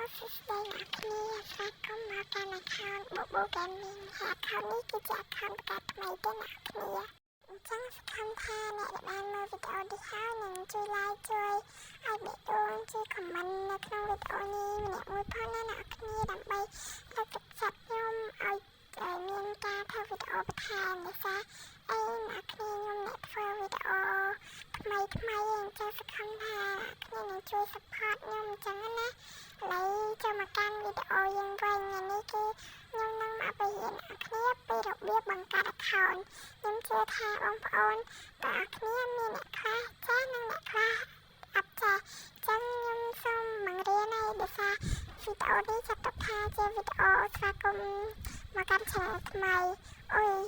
Sustain apnea sarcoma account បបូ gaming ហើយ account នេះគឺជា account បង្កើតថ្មីទេអ្នកគ្នាអញ្ចឹងសង្ឃឹមថាអ្នកដែលបានមើលវីដេអូនេះហើយនឹងជួយ like ជួយឲ្យបេតងជួយ comment នៅក្នុងវីដេអូនេះម្នាក់មួយផងណាអ្នកគ្នាដើម្បីលើកទឹកចិត្តខ្ញុំឲ្យមានការធ្វើវីដេអូបន្ថែមដោយសារអីអ្នកគ្នាខ្ញុំអ្នកធ្វើវីដេអូថ្មីអញ្ចឹងសង្ឃឹមថាអ្នកនឹងជួយ support ខ្ញុំអញ្ចឹងណាឥឡូវចូលមកកាន់វីដេអូយើងវិញនេះគឺខ្ញុំនឹងមកបង្រៀនអ្នកគ្នាពីរបៀបបង្កើត account ខ្ញុំជឿថាបងប្អូនទាំងអស់គ្នាមានអ្នកខ្លះចាស់និងអ្នកខ្លះអត់ចាស់ចឹងខ្ញុំសូមបង្រៀនឲ្យដោយសារវីដេអូនេះចាត់ទុកថាជាវីដេអូស្វាគមន៍មកកាន់ channel ថ្មីអូយ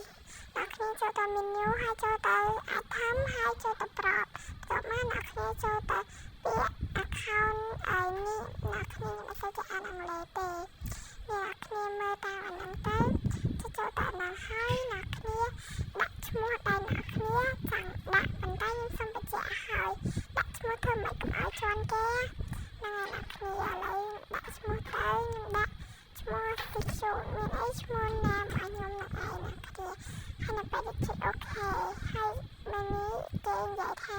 អ្នកគ្នាចូលទៅ menu ហើយចូលទៅ item ហើយចូលទៅ prop ចូលមកអ្នកគ្នាចូលទៅពាក្យ account ឲ្យនេះអ្នកគ្នាមិនសូវចេះអានអង់គ្លេសទេអ្នកគ្នាមើលតាមអាហ្នឹងទៅចូលទៅអាហ្នឹងហើយអ្នកគ្នាដាក់ឈ្មោះដែលអ្នកគ្នាចង់ដាក់ប៉ុន្តែខ្ញុំសូមបញ្ជាក់ឲ្យដាក់ឈ្មោះធ្វើម៉េចកុំឲ្យជន់គេហ្នឹងហើយអ្នកគ្នាឥឡូវដាក់ឈ្មោះទៅខ្ញុំដាក់ឈ្មោះ Pixel មានអីឈ្មោះណាមឲ្យខ្ញុំនឹងឯងអ្នកគ្នាហើយនៅពេលដែលចុចអូខេហើយនៅនេះគេនិយាយថា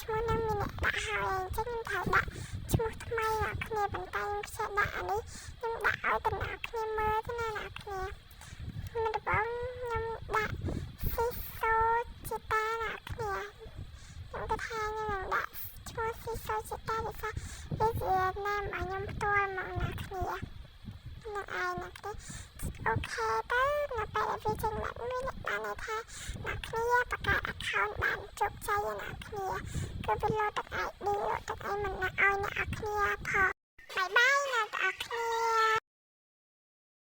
ឈ្មោះនឹងមានអ្នកដាក់ហើយអញ្ចឹងខ្ញុំត្រូវដាក់ឈ្មោះថ្មីអ្នកគ្នាប៉ុន្តែខ្ញុំខ្ជិលដាក់អានេះខ្ញុំដាក់ឲ្យតំណាក់គ្នាមើលទៅណាអ្នកគ្នាមិនដំបងខ្ញុំដាក់ Siso Chita អ្នកគ្នាខ្ញុំគិតថាខ្ញុំនឹងដាក់ឈ្មោះ Siso Chita ដោយសារវាជានាមឲ្យខ្ញុំផ្ទាល់មកអ្នកគ្នានឹងឯងអ្នកគ្នាអូខេទៅនៅពេលដែលវាចេញមកមានបានន័យថាអ្នកគ្នាបង្កើត account បានជោគជ័យអ្នកគ្នាគឺវាលោតទឹក ID លោតទឹកអីមិនណាឲ្យអ្នកគ្នាផង